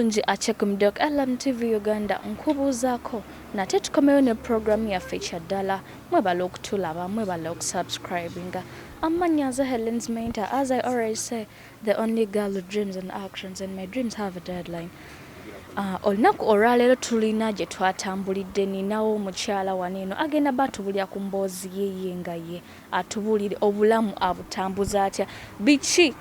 Omulungi achekumdok LMTV Uganda nkubuuzaako nate tukomeyo ne programu yaffe Kyaddala mwebala okutulaba mwebala okusubscribinga amannya nze Helen's Mentor. As I always say, the only girl with dreams and actions, and my dreams have a deadline. Olunaku olwaleero tulina gye twatambulidde ninawo omukyala waneeno agenda batubulira ku mboozi ye nga ye atubulire obulamu abutambuza atya biki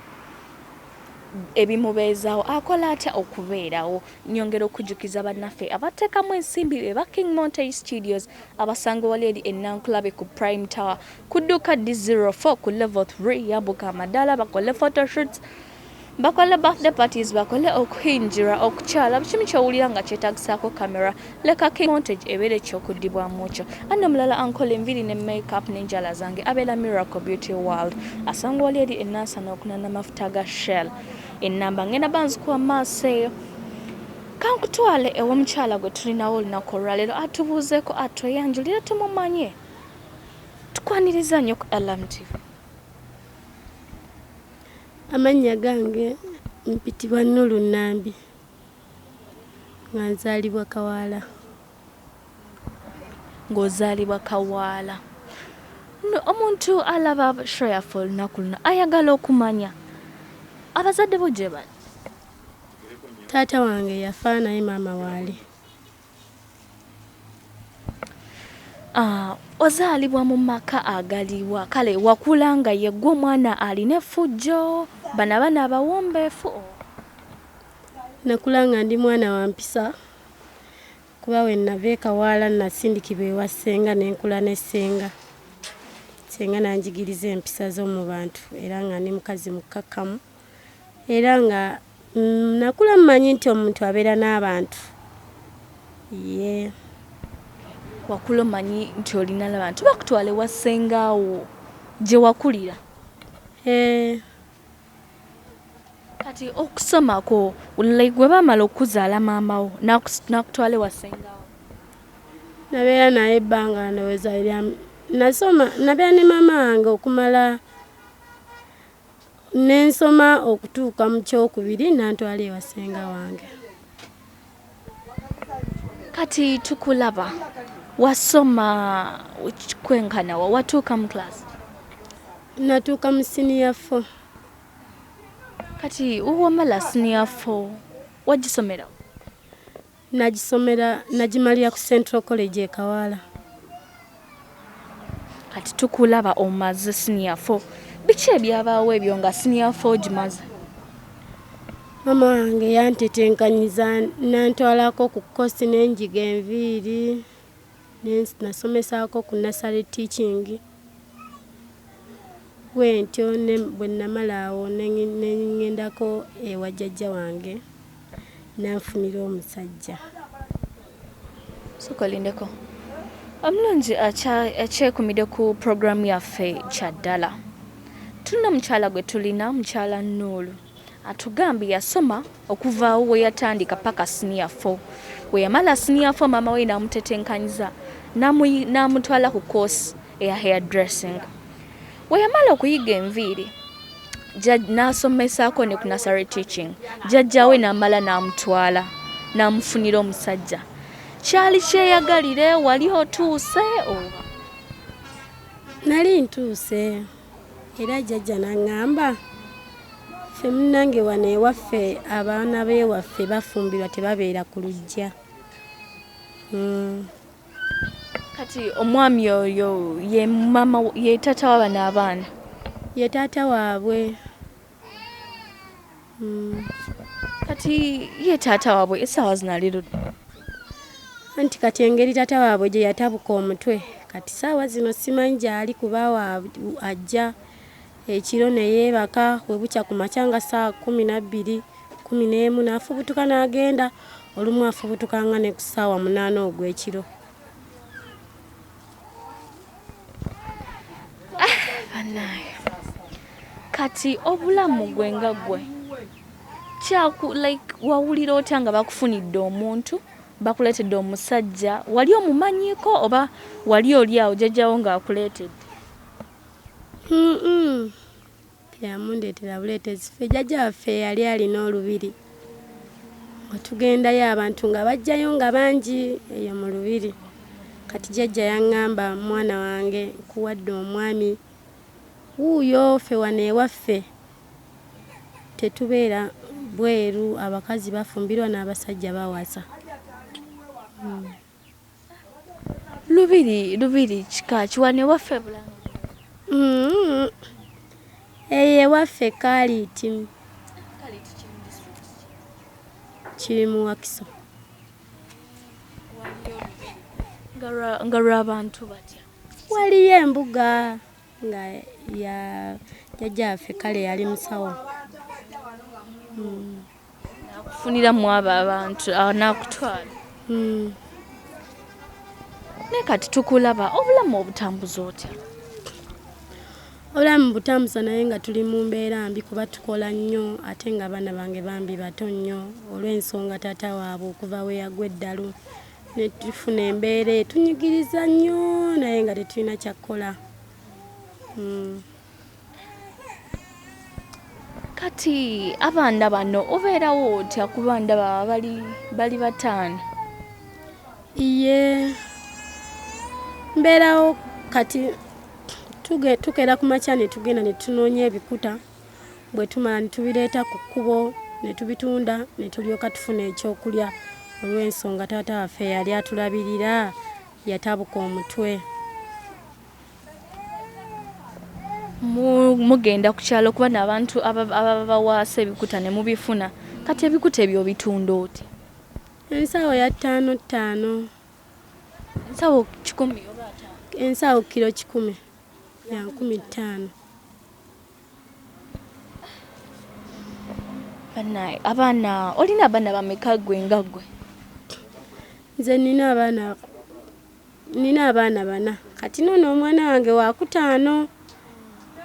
ebimubeezaawo akola atya okubeerawo. Nyongera okujjukiza bannaffe abateekamu ensimbi be ba King Mountain Studios abasanga wali eri ennankulabe ku Prime Tower ku dduuka D04 ku level 3 yabuka amadaala bakole photoshoots bakole birthday parties bakole okuhinjira okukyala kimu kyowulira nga kyetagisaako kamera leka King Montage ebeere kyokudibwamu kyo. Anno mulala ankole enviri ne makeup n'enjala zange abeera Miracle Beauty World asanga wali eri ennansana okunana amafuta ga Shell ennamba ngenda banzikuwa maaso eyo. Kankutwale ew'omukyala gwe tulinawo olunaku olwaleero atubuuzeeko atweyanjulire tumumanye tukwaniriza nnyo ku LMTV. Amannya gange mpitibwa Nuuru Nambi nga nzaalibwa Kawaala. Ng'ozaalibwa Kawaala. Omuntu alaba show yaffe olunaku luno ayagala okumanya abazadde bo gye bali. Taata wange yafa naye maama waali. Ozaalibwa mu maka agaliwa kale wakula nga ye gwe omwana alina effujjo bano abaana abawombeefu. Nakula nga ndi mwana wa mpisa kuba we nava Kawaala nasindikibwa ewa ssenga n'enkula ne ssenga. Ssenga nanjigiriza empisa z'omu bantu era nga ndi mukazi mukkakkamu era nga nakula mmanyi nti omuntu abeera n'abantu. Yeah. Wakula omanyi nti olina n'abantu bakutwala ewa ssengaawo gye wakulira. Kati okusomako gwe baamala okuzaala maamawo nakutwala ewa ssengaawo. Nabeera naye ebbanga ndowooza nasoma nabeera ne maama wange okumala n'ensoma okutuuka mu kyokubiri nantwala ewa ssenga wange. Kati tukulaba wasoma kwenkana watuuka mu class? Natuuka mu senior 4. Kati wamala senior 4 wagisomera? Nagimalira ku Central College e Kawaala. Kati tukulaba omaze senior 4 biki ebyabaawo ebyo nga senior 4 gimaze? Mama wange yantetenkanyiza nantwalako ku kosi n'enjiga enviiri nasomesaako ku nursery teaching. Bwentyo bwe namala awo nengendako ewa jjajja wange nanfunira omusajja. Sokolindeko omulungi akyekumide ku programu yaffe Kyaddala. Tulina mukyala gwe tulina mukyala Nuuru atugambye yasoma okuvaawo we yatandika paka senior 4. We yamala senior 4 maama we namutetenkanyiza namutwala ku course eya hairdressing. We yamala okuyiga enviiri n'asomesaako ne ku nursery teaching. Jjajja we namala namutwala namufunira omusajja. Kyali kyeyagalire wali otuuse oba? Nali ntuuse era jjajja n'aŋŋamba ffe munnange wano ewaffe abaana b'ewaffe bafumbirwa tebabeera ku luggya. Kati omwami oyo ye mama ye taata w'abano abaana? Ye taata waabwe. Kati ye taata waabwe essaawa zino ali ludda? Anti kati engeri taata waabwe gye yatabuka omutwe kati ssaawa zino simanyi gy'ali kuba ajja ekiro ne yeebaka we bukya ku makya nga saa 12, 11 n'afubutuka n'agenda. Olumu afubutuka nga ne ku ssaawa 8 ogw'ekiro. Kati obulamu gwe nga gwe wawulira otya nga bakufunidde omuntu bakuleetedde omusajja wali omumanyiiko oba wali oli awo jjajjawo ng'akuleetedde? Yamundeetera buleetezi ffe jjajja waffe yali alina olubiri tugendayo abantu nga bajjayo nga bangi eyo mu lubiri. Kati jjajja yaŋŋamba mwana wange nkuwadde omwami wuuyo ffe wano ewaffe tetubeera bweru, abakazi bafumbirwa n'abasajja bawasa. Lubiri kika kiwane waffe Bulange. Eyo ewaffe Kaliiti kiri mu Wakiso. Nga lw'abantu batya. Waliyo embuga nga ya jjajjaffe kale yali musawo. Nakufuniramu abo abantu nakutwala. Naye kati tukulaba obulamu obutambuza otya? Obulamu butambuza naye nga tuli mu mbeera mbi kuba tukola nnyo ate nga abaana bange bambi bato nnyo olw'ensonga taata waabwe okuva we yagwa Eddalu ne tufuna embeera etunyigiriza nnyo naye nga tetulina kyakkola. Kati abaana bano obeerawo otya kuba ndaba bali bataano? Iye mbeerawo kati tukera ku makya ne tugenda ne tunoonya ebikuta bwe tumala ne tubireeta ku kkubo ne tubitunda ne tulyoka tufuna ekyokulya olw'ensonga taata waffe yali atulabirira yatabuka omutwe. Mugenda ku kyalo kuba n'abantu ababawaasa ebikuta ne mubifuna. Kati ebikuta ebyo bitunda otya? Ensawo ya 5 Ensawo 10 oba 5? Ensawo kilo 10 ya 15. Banaye abaana olina abaana bameka gwe nga ggwe? Nze nina abaana 4 kati noono omwana wange wa 5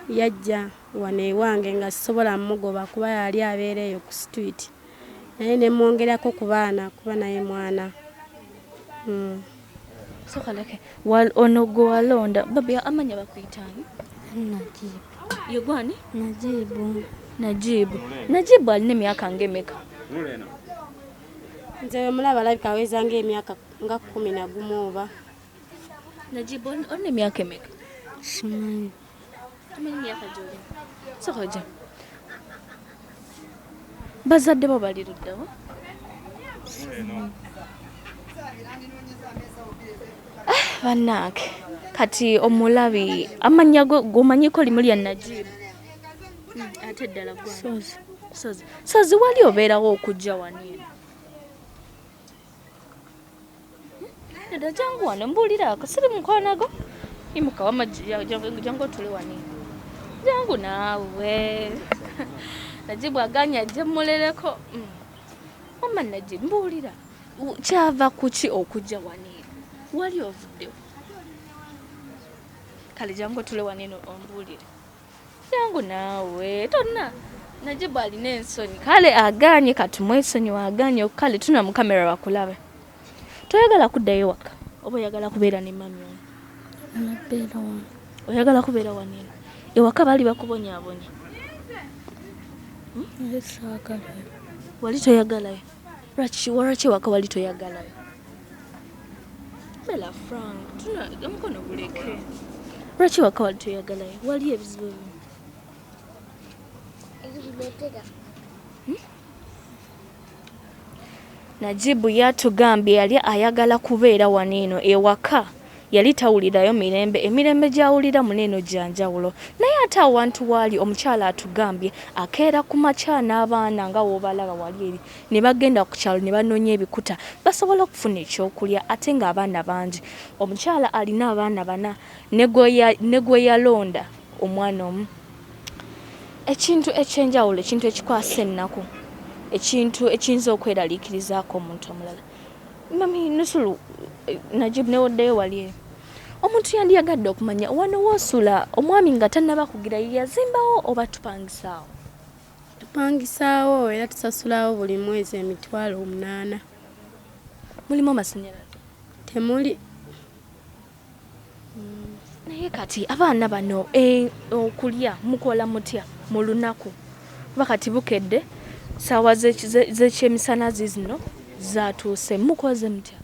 yajja wano ewange nga sisobola mugoba kuba yali abeera eyo ku street naye ne mwongerako ku baana kuba naye mwana. Sokaleke ono gwe walonda babi amanya bakuyitaani? Najibu. Yegwani? Najibu. Najibu alina emyaka ng'emeka? Nze mulaba alabika aweza ng'emyaka nga 11 oba. Najibu olina emyaka emeka? Simanyi. Tumanyi emyaka gy'olina? Sokoja. Bazadde bo bali luddawa? Bannange kati omulabi amanya g'omanyiko limu lya Najibu? Ate ddala gwa Sozi wali obeerawo okujja wano? Nedda jangu wano mbuulira akasiri mukwanago imuka jangu otule wano. Jangu naawe. Najibu aganya ajje mulereko. Mama Najibu mbuulira kyava kuki okujja wano? Wali ovuddewo? Kale jangu otule wano ombuulire. Jangu naawe tonna. Najibu alina ensonyi kale aganye katumwesonyi waganye kale tuna mu kamera bakulabe. Toyagala kuddayo waka oba oyagala kubeera ne mami ono? Oyagala kubeera wano eno? Ewaka bali bakubonyaabonya? Wali toyagalayo? Lwaki waka wali toyagalayo? Bella Frank, tuna omukono guleke. Lwaki waka wali toyagalayo? Wali ebizibu ebimu? Najibu yatugambye yali ayagala kubeera wano eno ewaka. Yali tawulirayo emirembe gy'awulira mu neno gyanjawulo. Naye ate awantu waali omukyala atugambye akeera ku makya n'abaana nga w'obalaba wali eri ne bagenda ku kyalo ne banoonya ebikuta basobola okufuna ekyokulya ate ng'abaana bangi. Omukyala alina abaana 4 ne gwe yalonda omwana omu. Ekintu ekyenjawulo, ekintu ekikwasa ennaku, ekintu ekiyinza okweraliikirizaako omuntu omulala. Mami Nusulu Najibu newoddeyo wali eri. Omuntu yandiyagadde okumanya wano woosula omwami nga tannaba kugira yazimbawo oba tupangisaawo? Tupangisaawo era tusasulawo buli mwezi emitwalo 8. Mulimu amasannyalaze? Temuli. Naye kati abaana bano okulya mukola mutya mu lunaku? Bakati bukedde Sawa z'ekyemisana zino zaatuuse mukoze mutya?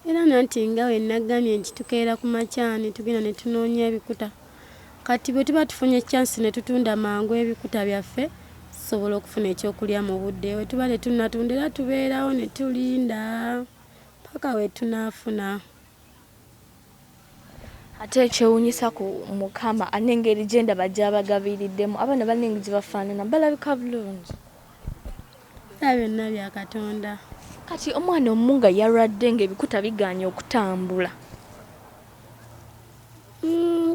Era nanti nga we nagamye nti tukeera ku makyani tugenda ne tunoonya ebikuta. Kati bwe tuba tufunye chance ne tutunda mangu ebikuta byaffe tusobola okufuna ekyokulya mu budde. We tuba tetunnatunda tubeerawo ne tulinda paka we tunaafuna. Ate ekyewuunyisa ku Mukama anengeri gye ndaba gy'abagabiiriddemu abaana banenge gye bafaanana balabika bulungi. Era byonna bya Katonda. Kati omwana omu nga yalwadde ng'ebikuta bigaanye okutambula.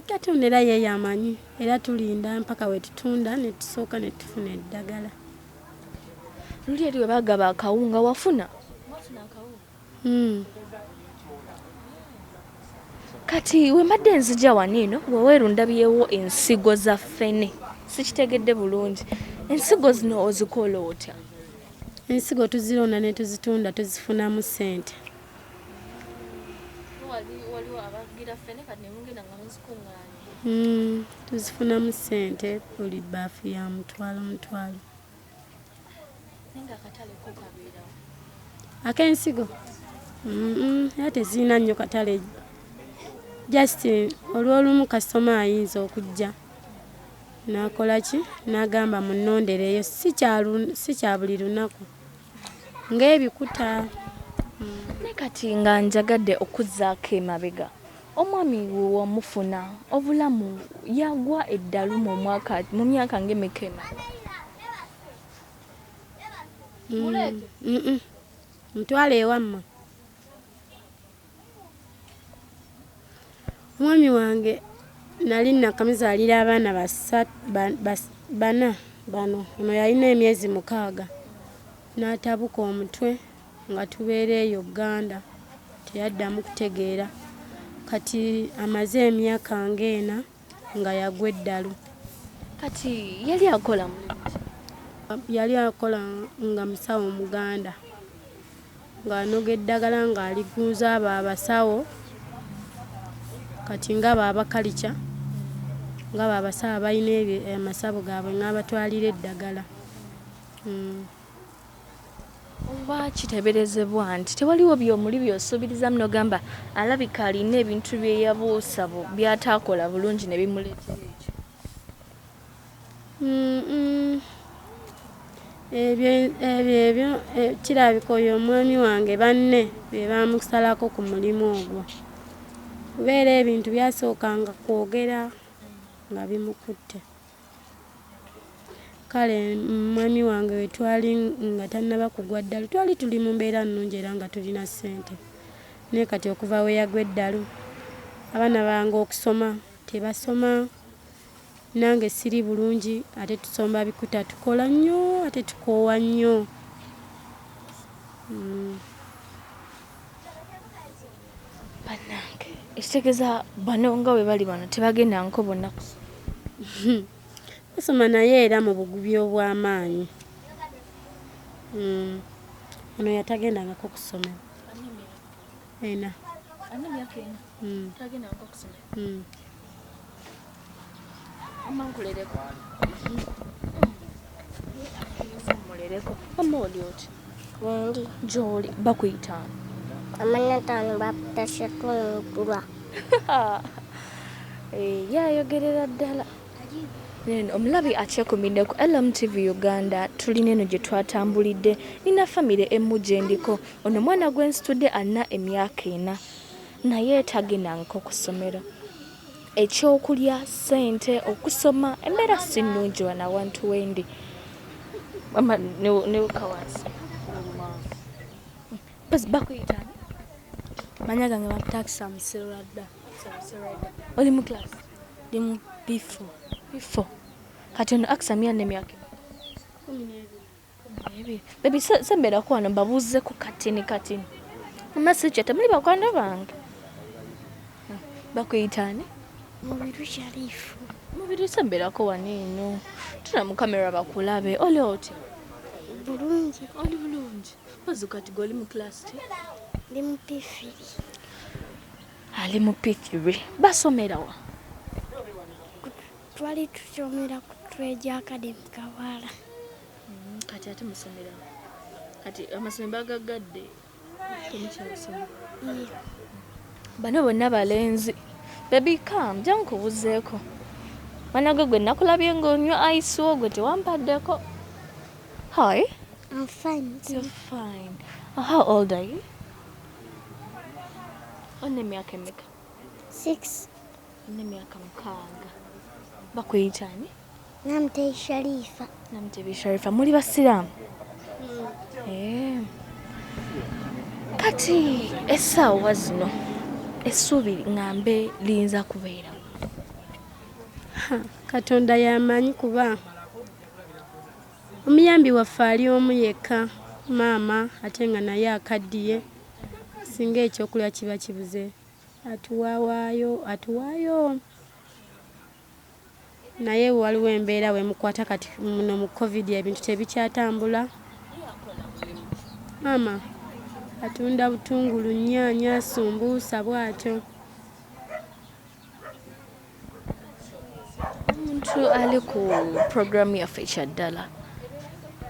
Katonda era ye yamanyi era tulinda mpaka we tutunda ne tusooka ne tufuna eddagala. Luli eri we bagaba akawunga wafuna? Kati we mbadde nzija wano eno weweeru ndabyewo ensigo za ffene. Sikitegedde bulungi. Ensigo zino ozikola otya? Ensigo tuzironda ne tuzitunda tuzifunamu ssente. Waliwo abagira ffene kati ne mugenda nga muzikuŋŋaanya. Tuzifunamu ssente buli bbaafu ya mutwalo. Nenga akatale ko kabeerawo. Ak'ensigo? Era tezirina nnyo katale. Just olw'olumu kasitoma ayinza okujja n'akola ki n'agamba munnondereyo si kya buli lunaku ng'ebikuta. Ne kati nga njagadde okuzzaako emabega omwami we wamufuna obulamu yagwa eddalu mu myaka ng'emeka emabega? Mutwale ewammwe. Omwami wange nali nakamuzaalira abaana bana bano. Ono yalina emyezi 6 n'atabuka omutwe nga tubeera eyo Uganda teyaddamu kutegeera. Kati amaze emyaka ng'ena nga yagwa eddalu. Kati yali akola mu? Yali akola nga musawo Muganda ng'anoga eddagala ng'aliguuza abo abasawo kati ngabo abakalica ngabo abasawo balina amasabo gaabwe ng'abatwalira eddagala. Oba kiteeberezebwa nti tewaliwo by'omuli by'osuubirizamu n'ogamba alabika alina ebintu bye yabuusa by'ataakola bulungi ne bimuleetera ekyo? Ebyo kirabika oyo omwami wange banne be baamusalako ku mulimu ogwo. Kubeera ebintu byasookanga kwogera nga bimukutte. Kale mwami wange we twali nga tannaba kugwa ddalu twali tuli mu mbeera nnungi era nga tulina ssente. Naye kati okuva we yagwa eddalu abaana bange okusoma tebasoma. Nange siri bulungi ate tusomba bikuta tukola nnyo ate tukoowa nnyo. Bannange ekitegeeza bano nga bwe bali bano tebagenda nko bonna kusoma. Basoma naye era mu bugubi obw'amaanyi. Ono yatagendangako kusomera. Ena. Tagendangako kusomera. Amankulereko. Mulereko. Mama oli oti? Wendi. Gy'oli bakuyita ani? Amanyataano bakutashatulwa. Yayogerera ddala. Omulabi akyekumbidde ku LMTV Uganda tulina eno gye twatambulidde nina famire emu gye ndiko. Ono mwana gwe nsitudde alina emyaka 4 naye tagendangako ku ssomero. Ekyokulya, ssente, okusoma embeera si nnungi wano awantu wendi. Mama newuka wansi. Bakuyita ani? Manya gange bakutakisa Muserwadda. Oli mu class? Ndi mu P4. P4. Kati ono akusamya n'emyaka 12. Baby sembeerako wano mbabuuzeko katini. Mama sikyate temuli bakwano bange. Bakuyita ani? Mubiru Sharifu. Mubiru sembeerako wano eno. Tuna mu kamera bakulabe. Oli oti? Bulungi. Oli bulungi. Ozi kati goli mu class ti? Ndi mu P3. Ali mu P3. Basomera wa? Twali tusomera ku Treasure Academy Kawaala. kati ate musomera kati amasomero bagagadde temukyasoma bano bonna balenzi baby come jja nkubuzeeko mwana gwe gwe nakulabye ng'onywa ice wo gwe tewampaddeko. Hi. I'm fine. You're fine. How old are you? One myaka emeka? 6. One myaka 6. Bakuyita ani? Nambi Sharifa. Nambi Sharifa. Muli basiraamu? Kati essaawa zino essuubi ngambe liyinza kubeera. Katonda yamanyi kuba omuyambi waffe ali omu yekka maama ate nga naye akaddiye singa ekyokulya kiba kibuze atuwaayo naye waliwo embeera wemukwata kati muno mu covid ebintu tebikyatambula. Maama atunda butungulu, nnyaanya, sumbuusa bw'atyo. Omuntu ali ku programu yaffe Ekyaddala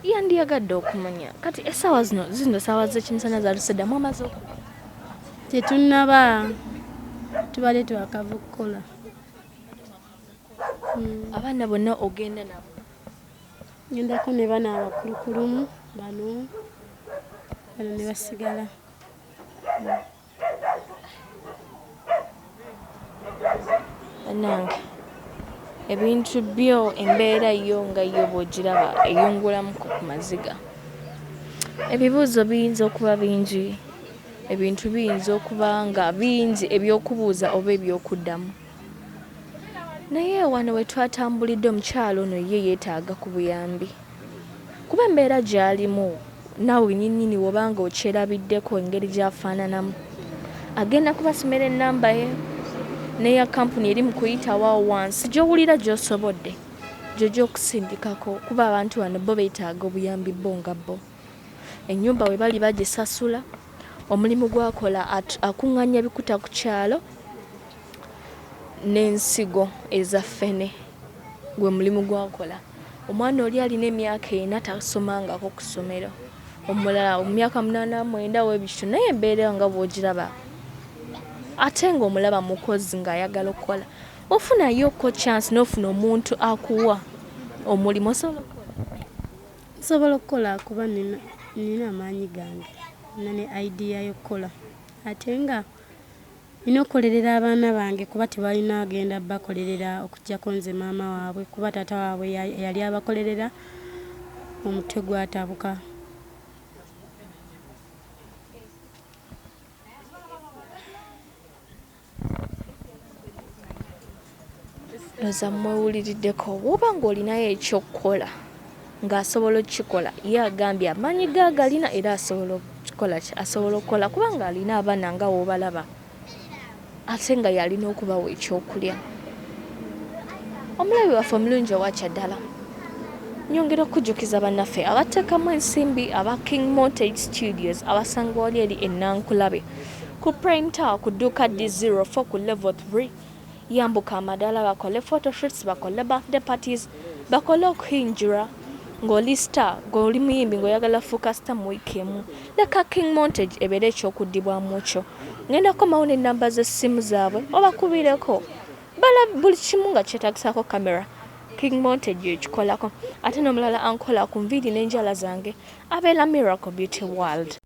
yandiyagadde okumanya kati essaawa zino ssaawa z'ekimisana zaluseddamu amaze okuba tetunnaba tubadde twakava okukola. Abaana bonna ogenda nabo? Ngendako ne bana abakulukulumu bano ne basigala. Bannange ebintu byo embeera yo nga yo bw'ogiraba eyongulamu ku maziga. Ebibuuzo biyinza okuba bingi, ebintu biyinza okuba nga bingi ebyokubuuza oba ebyokuddamu. Naye wano we twatambulidde omukyalo ono ye yeetaaga ku buyambi. Kuba embeera gy'alimu naawe nnyinnyini wobanga okyerabiddeko engeri gy'afaananamu. Agenda kubasomera ennamba ye neya kampuni eri mu kuyitawo wansi gy'owulira gy'osobodde gy'ojja okusindikako kuba abantu wano bo beetaaga obuyambi bo nga bo. Ennyumba we bali bagisasula, omulimu gwakola akuŋŋaanya bikuta ku kyalo n'ensigo eza ffene gwe mulimu gwakola. Omwana oli alina emyaka 4 tasomangako ku ssomero, omulala mu myaka 89 w'ebityo, naye embeera nga bw'ogiraba ate ng'omulaba mukozi ng'ayagala okukola ofunayoko chance n'ofuna omuntu akuwa omulimu osobola okukola kuba nina amaanyi gange nina ne idea y'okukola ate nga nina okukolerera abaana bange kuba tebalina agenda bakolerera okujjako nze maama waabwe kuba taata waabwe yali abakolerera omutwe gwatabuka. Loza mwewuliriddeko woba ng'olinayo ekyokukola ng'asobola okukikola ye agambye amaanyi g'agalina era asobola okukola kubanga alina abaana nga w'obalaba ate nga yalina okubawa ekyokulya. Omulabi waffe omulungi owa Kyaddala nyongera okujjukiza bannaffe abateekamu ensimbi aba King Montage Studios abasanga wali eri Ennankulabe ku Prime Tower ku dduuka D04 ku level 3. Yambuka amadaala bakole photoshoots, bakole birthday parties, bakole okuhinjira ng'oli star, ng'oli muyimbi ng'oyagala fuuka star mu wiiki emu. Leka King Montage ebeere ekyokuddibwamu kyo. Ngenda komawo n'ennamba z'essimu zaabwe obakubireko. Buli kimu nga kyetagisako kamera. King Montage ekikolako. Ate n'omulala ankola ku nviiri n'enjala zange abeera Miracle Beauty World.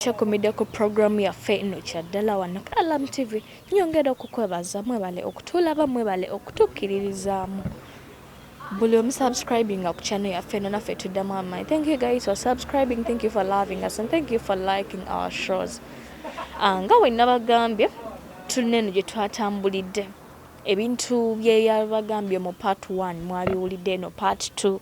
tukyekuumidde ku programu yaffe eno kyaddala wano ku Alarm TV. Nyongera okukwebaza, mwebale okutulaba, mwebale okutukkiririzaamu. Buli omusubscribinga ku channel yaffe eno naffe tuddamu amaanyi. Thank you guys for subscribing, thank you for loving us and thank you for liking our shows. Nga bwe nabagambye tulina eno gye twatambulidde. Ebintu bye yabagambye mu part 1 mwabiwulidde, eno part 2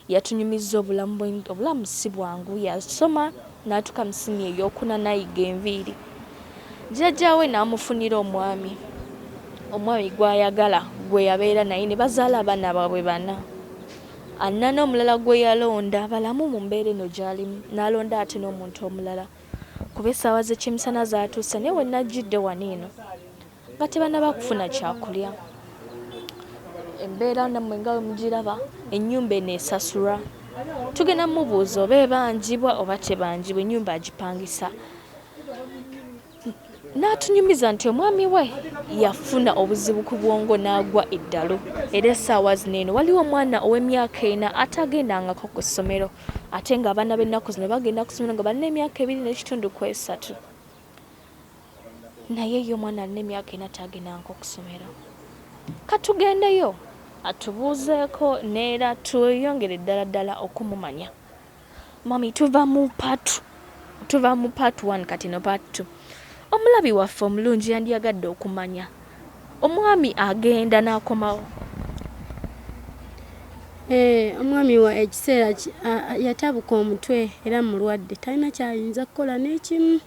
yatunyumizza obulamu si bwangu. Yasoma n'atuuka mu siniya ey'okuna nayiga enviiri. Jjajjaawe n'amufunira omwami gw'ayagala gwe yabeera naye ne bazaala abaana baabwe 4. Alina n'omulala gwe yalonda balamu mu mbeera eno gy'alimu, n'alonda ate n'omuntu omulala. Kuba essaawa z'ekyemisana zaatuuse naye we najjidde wano eno nga tebannaba kufuna kyakulya. Embeera nammwe nga bwe mugiraba, ennyumba eno esasulwa. Tugenda mubuuza oba ebanjibwa oba tebanjibwa, ennyumba agipangisa. N'atunyumiza nti omwami we yafuna obuzibu ku bwongo n'agwa Eddalu. Era essaawa zino eno waliwo omwana ow'emyaka 4 atagendangako ku ssomero, ate ng'abaana b'ennaku zino bagenda ku ssomero nga balina emyaka 2.3. Naye ye omwana alina emyaka 4 atagendangako ku ssomero. Katugendeyo atubuuzeeko neera tweyongere ddala okumumanya. Mami, tuva mu part 1 kati no part 2. Omulabi waffe omulungi yandiyagadde okumanya omwami agenda n'akomawo. Omwami wa ekiseera yatabuka omutwe era mulwadde, talina kyayinza kukola n'ekimu.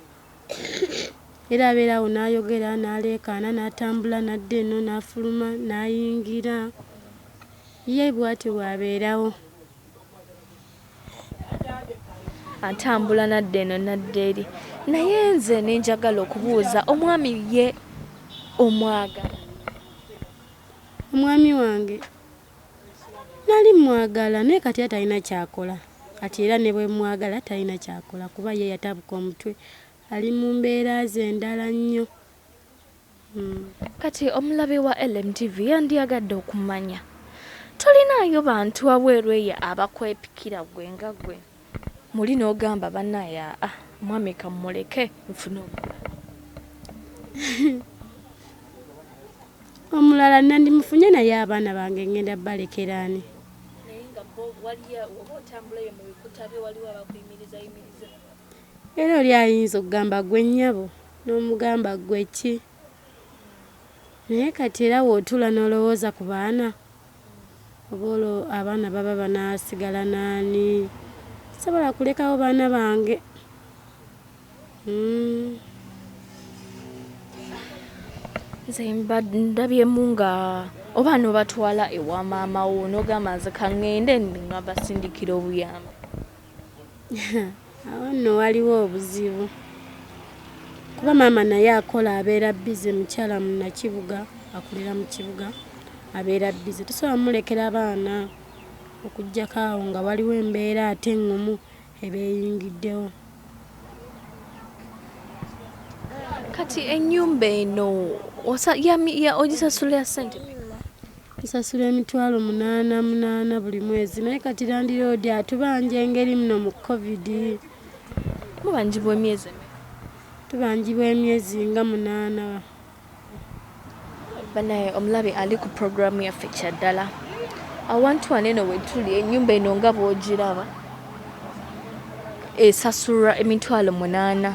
Era abeerawo n'ayogera, n'aleekaana, n'atambula, n'adda eno, n'afuluma, n'ayingira. Ye bw'ati bw'abeerawo. Atambula n'adda eno n'adda eri. Naye nze ne njagala okubuuza, omwami ye omwagala? Omwami wange nali mwagala naye kati atalina kyakola. Kati era ne bwe mwagala talina kyakola kuba ye yatabuka omutwe, ali mu mbeera ze endala nnyo. Kati omulabi wa LMTV yandiyagadde okumanya, tolinaayo bantu wabweru eyo abakwepikira gwe nga gwe? Muli n'ogamba bannaaye mwami kammuleke nfune omulala nandimufunye naye abaana bange ngenda balekeraani. naye nga oba otambulayo mu bikuta bye waliwo abakuyimirizayimiriza. Era oli ayinza okugamba gwe nnyabo n'omugamba gwe ki. Naye kati era wootula n'olowooza ku baana, oba abaana baba banaasigala naani? Sobola kulekawo baana bange. Nze ndabyemu nga oba n'obatwala ewa maama wo n'ogamba nze kaŋŋende nga basindikira obuyambi. Awo nno waliwo obuzibu kuba maama naye akola, abeera bize, mukyala munnakibuga, akolera mu kibuga, abeera bize. Tosobola mulekera baana okuggyako awo nga waliwo embeera ate eŋŋumu ebeeyingiddewo. Kati ennyumba eno ogisasula ssente? Nsasula emitwalo 8 buli mwezi, naye kati landiroodi atubanja engeri muno mu COVID. Mubanjibwa emyezi? Tubanjibwa emyezi nga 8. Banaye omulabi ali ku programu yaffe kyaddala. Awantu wano eno wetuli, ennyumba eno nga bw'ogiraba esasulwa emitwalo 8.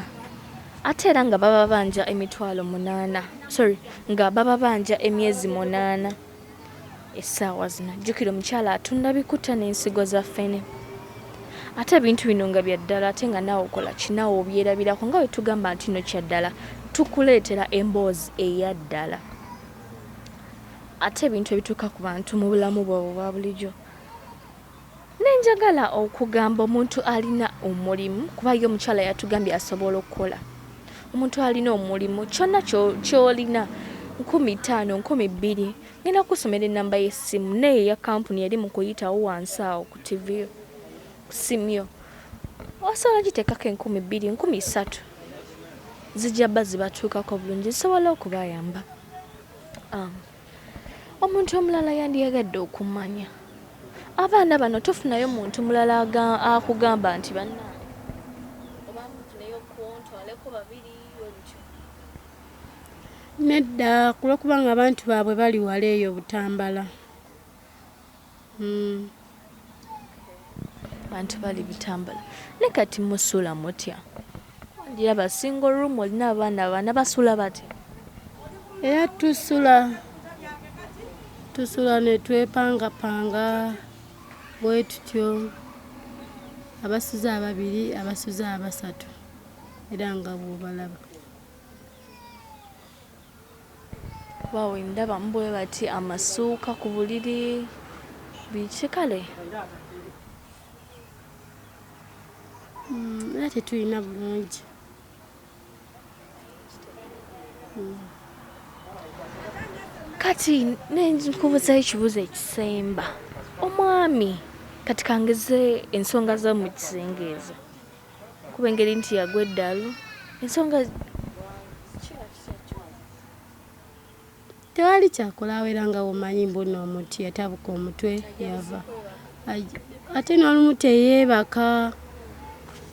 Ate era nga baba banja emitwalo 8. Nga baba banja emyezi 8. Essaawa zino jjukira omukyala atunda bikuta n'ensigo za ffene. Ate ebintu bino nga bya ddala, ate nga naawe okola kinaawe obyerabirako nga bwe tugamba nti no kyaddala tukuleetera emboozi eya ddala. Ate ebintu ebituuka ku bantu mu bulamu bwabwe obwa bulijjo. Nenjagala okugamba omuntu alina omulimu, kuba ye omukyala yatugambye asobola okukola. Omuntu alina omulimu, kyonna ky'olina 5,000, 2,000, ngenda kusomera ennamba y'essimu naye eya kampuni eri mu kuyitawo wansi awo ku TV yo, ku simu yo. Osobola giteekako 2,000, 3,000. Zijja bba zibatuukako bulungi, zisobola okubayamba. Omuntu omulala yandiyagadde okumanya, abaana bano tofunayo muntu mulala akugamba nti bannange oba mufuneyo konti nedda kulwokubanga abantu baabwe bali wala eyo Butambala. Abantu bali Butambala. Ne kati musula mutya? Ndiraba single room olina abaana basula bati? Era tusula ne twepangapanga bwe tutyo, abasuza ababiri, abasuza abasatu, era nga bw'obalaba. Waawe ndaba mbwe bati amasuuka ku buliri bikikale. Era tetulina bulungi. Kati nenkubuzayo ekibuuzo ekisemba. Omwami kati kangeze ensonga zo mu kisenge ezo. Kuba engeri nti yagwa Eddalu. Ensonga tewali kyakola era nga womanyi mbuno omuti yatabuka omutwe yava. Ate n'olumu teyeebaka,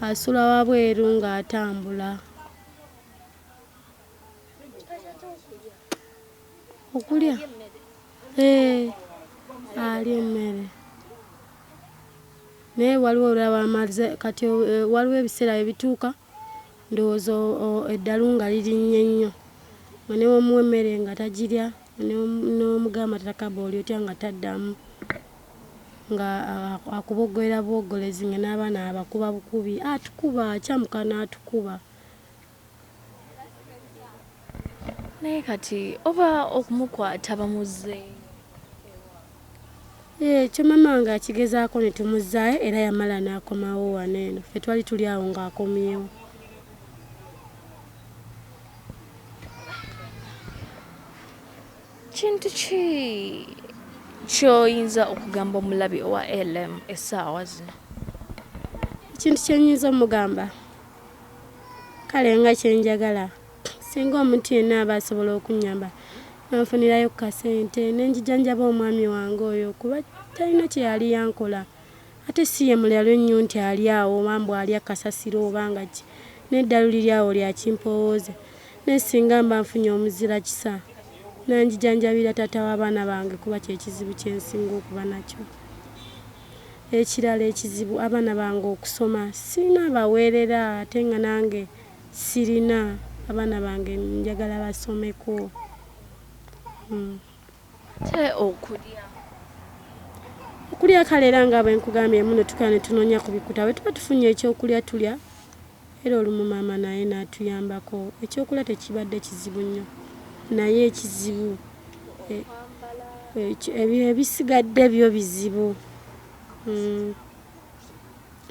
asula wabweru ng'atambula. Okulya? Ali emmere. Naye waliwo olaba amaze kati waliwo ebiseera ebituuka ndowooza eddalu nga lirinnye nnyo. Nga ne womuwa emmere nga tagirya, n'omugamba tatakaba oli otya nga taddamu. Nga akubogolera bwogolezi nga n'abaana abakuba bukubi. Atukuba, akyamuka n'atukuba. naye kati oba okumukwata bamuze. Kyo mama nga akigezaako ne tumuzzaayo era yamala n'akomawo wano eno. Ffe twali tuli awo ng'akomyewo. Kintu ki ky'oyinza okugamba omulabi owa LM essaawa zino? Ekintu kye nnyinza omugamba, kale nga kyenjagala, singa omuntu yenna aba asobola okunnyamba nanfunirayo ku kasente nenjijanjaba omwami wange oyo kuba talina kye yali yankola. Ate si ye mulalo nnyo nti ali awo mambu ali akasasiro oba nga ki. N'eddalu liri awo lya kimpowooza. Ne singa mba nfunye omuzira kisa nanjijanjabira taata w'abaana bange kuba kye kizibu kye nsinga okuba nakyo. Ekirala ekizibu abaana bange okusoma sirina abaweerera ate nga nange sirina. Abaana bange njagala basomeko. Te okulya kale era nga bwe nkugambye muno tukala ne tunoonya ku bikuta bwe tuba tufunye ekyokulya tulya era olumu maama naye n'atuyambako. Ekyokulya tekibadde kizibu nnyo naye ekizibu ebisigadde byo bizibu.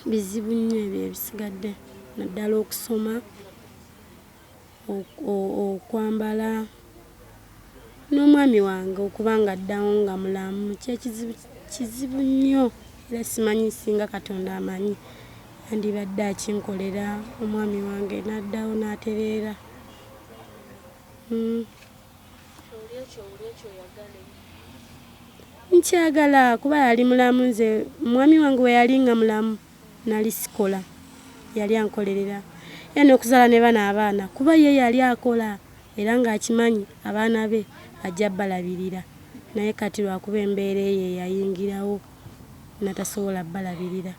Bizibu nnyo ebyo ebisigadde, naddala okusoma, okwambala, n'omwami wange okuba nga addawo nga mulamu kizibu nnyo. Era simanyi singa Katonda amanyi yandibadde akinkolera. Omwami wange n'addawo n'atereera. Nkyagala kuba yali mulamu. Nze omwami wange we yali nga mulamu nali sikola, yali ankolerera. Era n'okuzaala ne bano abaana kuba ye yali akola era ng'akimanyi abaana be ajja balabirira. Naye kati lwakuba embeera ye yayingirawo natasobola balabirira.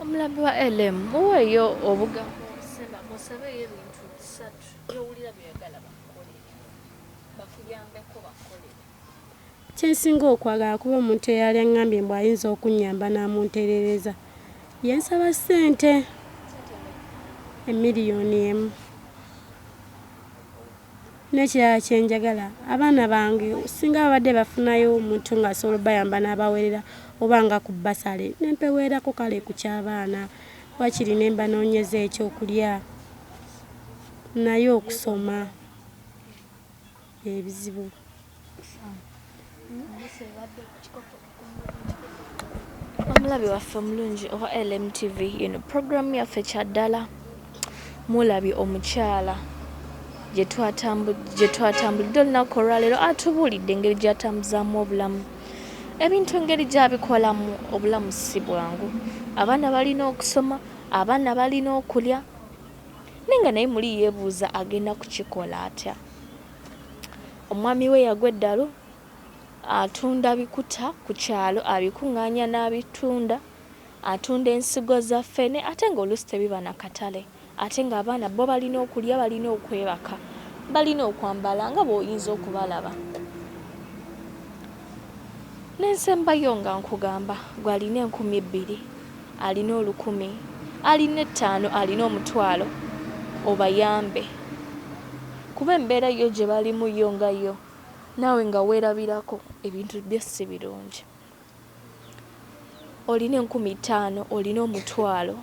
omulabi wa LM oweeyo obugambo obusemba musabeyo ebintu bisatu byowulira byagala bakuyambeko bakolere. Kyensinga okwagala kuba omuntu eyali aŋŋambye mbu ayinza okunnyamba n'amuntereereza yensaba ssente emiliyoni emu. N'ekirala kyenjagala abaana bange singa babadde bafunayo omuntu ng'asobola bayamba n'abawerera oba nga ku basale nempeweerako kale ku ky'abaana wakiri ne mbanoonyeza ekyokulya naye okusoma ebizibu. Omulabi waffe omulungi owa LMTV eno programu yaffe kyaddala mulabi omukyala gye twatambulidde olunaku olwaleero atubuulidde engeri gy'atambuzaamu obulamu, ebintu engeri gy'abikolamu. Obulamu si bwangu, abaana balina okusoma, abaana balina okulya nenga naye muli yeebuuza agenda kukikola atya. Omwami we Yagwa Eddalu atunda bikuta ku kyalo, abikuŋŋaanya n'abitunda, atunda ensigo za ffene ate ng'oluusi tebiba na katale, ate ng'abaana bo balina okulya, balina okwebaka, balina okwambala nga bw'oyinza okubalaba. N'ensembayo nga nkugamba gw'alina 2,000, alina 1,000, alina 5, alina 1,000, obayambe. Kuba embeera yo gye balimu yo nga yo, naawe nga weerabirako ebintu byo si birungi. Olina 5,000, olina 1,000,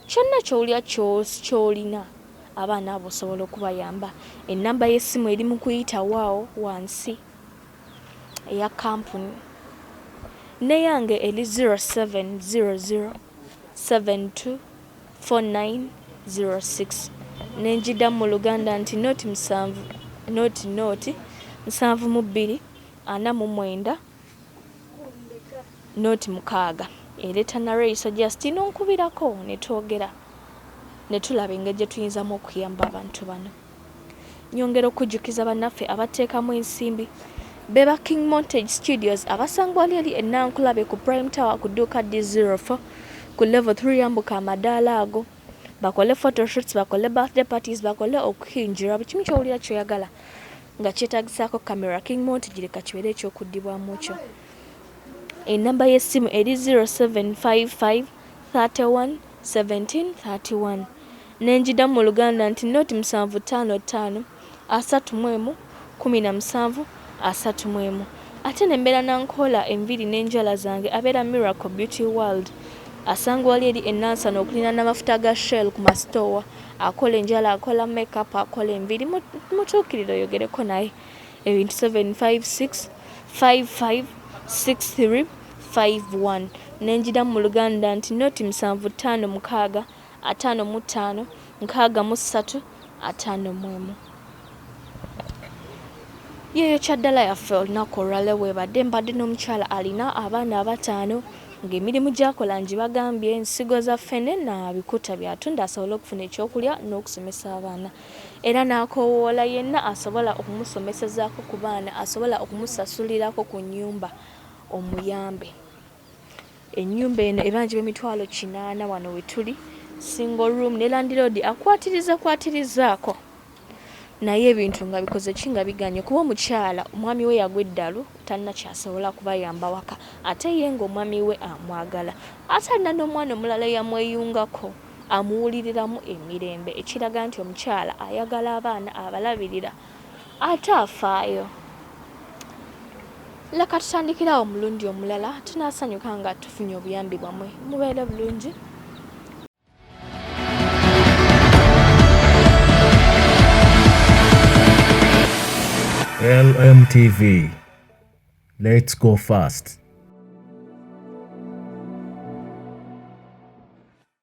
kyonna ky'olya ky'olina abaana abo osobola okubayamba. Ennamba y'essimu eri mu kuyita waawo wansi eya kampuni, neyange eri 0700 724906. Nenjiddamu mu Luganda nti noti 7 2 49 noti 6. Ereeta Naraiso Justin onkubirako ne twogera ne tulaba engeri gye tuyinzamu okuyamba abantu bano. Nyongera okujjukiza bannaffe abateekamu ensimbi beba King Montage Studios abasangwa eri ennankulabe ku Prime Tower ku dduuka D04 ku level 3 yambuka amadaala ago. Bakole photoshoots, bakole birthday parties, bakole okuhinjira buli kimu ky'olira kyoyagala nga kyetaagisaako kamera. King Montage leka kibeere ekyokuddibwamu kyo. Ennamba y'essimu eri 0755 31 17 31. Nenjiddamu mu Luganda nti noti 755 31 17 31. Ate ne mbeera nankola enviri n'enjala zange abeera Miracle Beauty World asangwa wali eri ennansana okulina n'amafuta ga Shell ku masitoowa, akola enjala, akola makeup, akola enviri, mutuukirire oyogereko naye. Ebintu 756 55 63 51. Nenjiddamu mu Luganda nti noti 756 55 63 51. Yeyo kyaddala yaffe olunaku olwaleero webadde mbadde n'omukyala alina abaana 5 ng'emirimu gy'akola ngibagambye ensigo za ffene na bikuta by'atunda asobole okufuna ekyokulya n'okusomesa abaana. Era n'akoowoola yenna asobola okumusomesezaako ku baana, asobola okumusasulirako ku nnyumba omuyambe. Ennyumba eno ebanjibwa emitwalo 800 wano we tuli, single room ne landlord akwatirizaako. Naye ebintu nga bikoze ki nga biganye kuba omukyala omwami we Yagwa Eddalu talina kyasobola kubayamba waka, ate ye ng'omwami we amwagala, ate alina n'omwana omulala yamweyungako amuwuliriramu emirembe, ekiraga nti omukyala ayagala abaana, abalabirira ate afaayo. Leka tutandikirawo omulundi omulala, tunaasanyuka nga tufunye obuyambi bwammwe. Mubeere bulungi. LMTV. Let's go fast.